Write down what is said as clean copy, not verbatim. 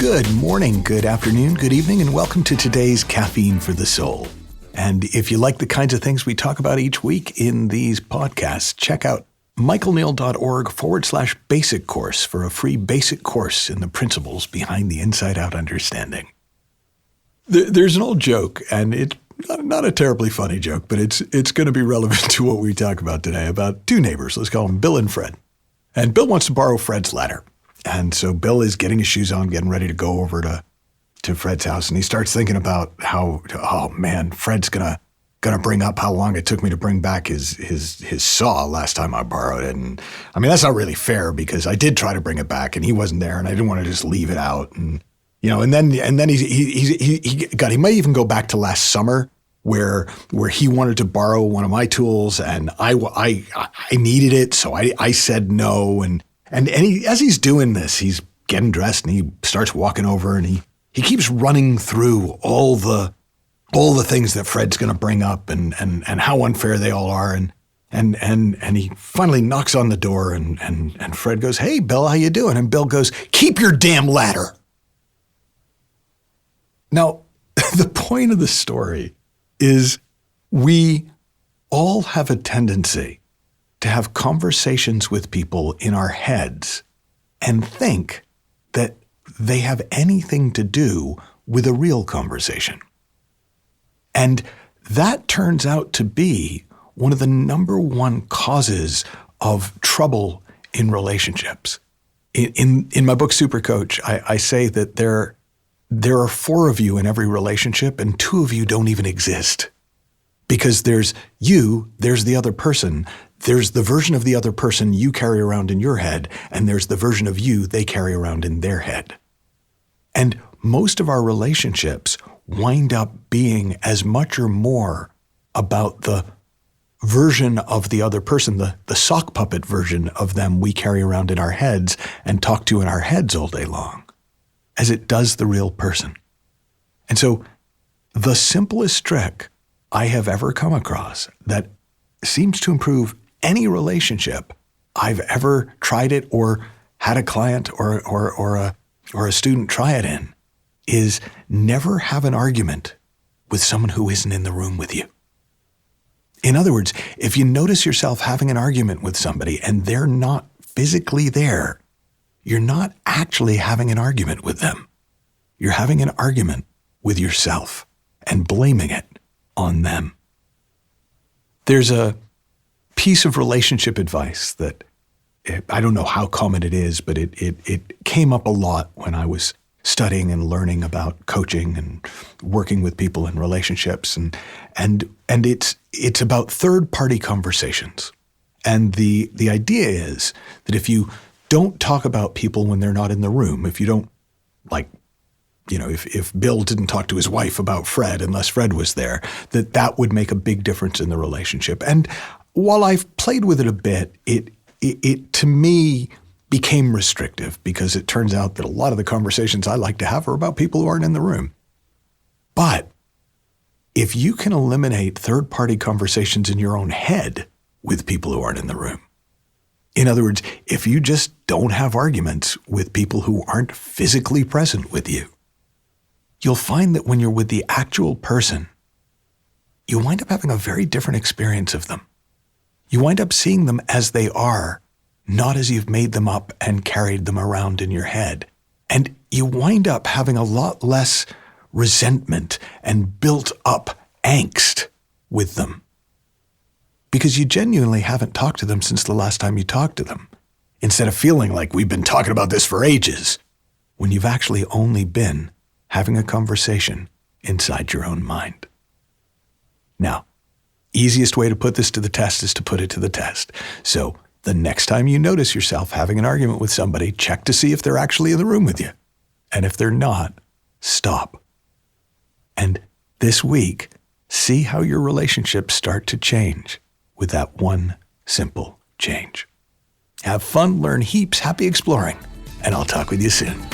Good morning, good afternoon, good evening, and welcome to today's Caffeine for the Soul. And if you like the kinds of things we talk about each week in these podcasts, check out michaelneill.org/basic course for a free basic course in the principles behind the Inside Out understanding. There's an old joke, and it's not a terribly funny joke, but it's going to be relevant to what we talk about today, about two neighbors. Let's call them Bill and Fred. And Bill wants to borrow Fred's ladder. And so Bill is getting his shoes on, getting ready to go over to Fred's house. And he starts thinking about how, oh man, Fred's gonna bring up how long it took me to bring back his saw last time I borrowed it. And I mean, that's not really fair because I did try to bring it back and he wasn't there and I didn't want to just leave it out. And, you know, and then he might even go back to last summer where he wanted to borrow one of my tools and I needed it. So I said no. And as he's doing this, he's getting dressed and he starts walking over and he keeps running through all the things that Fred's going to bring up and how unfair they all are. And he finally knocks on the door and Fred goes, "Hey, Bill, how you doing?" And Bill goes, "Keep your damn ladder." Now, the point of the story is we all have a tendency to have conversations with people in our heads and think that they have anything to do with a real conversation. And that turns out to be one of the number one causes of trouble in relationships. In my book, Super Coach, I say that there are 4 of you in every relationship and 2 of you don't even exist. Because there's you, there's the other person, there's the version of the other person you carry around in your head, and there's the version of you they carry around in their head. And most of our relationships wind up being as much or more about the version of the other person, the sock puppet version of them we carry around in our heads and talk to in our heads all day long, as it does the real person. And so the simplest trick I have ever come across that seems to improve any relationship I've ever tried it or had a client or a student try it in is never have an argument with someone who isn't in the room with you. In other words, if you notice yourself having an argument with somebody and they're not physically there, you're not actually having an argument with them. You're having an argument with yourself and blaming it on them. There's a piece of relationship advice that I don't know how common it is, but it came up a lot when I was studying and learning about coaching and working with people in relationships, and it's about third-party conversations. And the idea is that if you don't talk about people when they're not in the room, if you don't if Bill didn't talk to his wife about Fred unless Fred was there, that would make a big difference in the relationship. And while I've played with it a bit, it to me became restrictive because it turns out that a lot of the conversations I like to have are about people who aren't in the room. But if you can eliminate third-party conversations in your own head with people who aren't in the room, in other words, if you just don't have arguments with people who aren't physically present with you, you'll find that when you're with the actual person, you wind up having a very different experience of them. You wind up seeing them as they are, not as you've made them up and carried them around in your head. And you wind up having a lot less resentment and built up angst with them because you genuinely haven't talked to them since the last time you talked to them, instead of feeling like we've been talking about this for ages, when you've actually only been having a conversation inside your own mind. Now, easiest way to put this to the test is to put it to the test. So the next time you notice yourself having an argument with somebody, check to see if they're actually in the room with you. And if they're not, stop. And this week, see how your relationships start to change with that one simple change. Have fun, learn heaps, happy exploring, and I'll talk with you soon.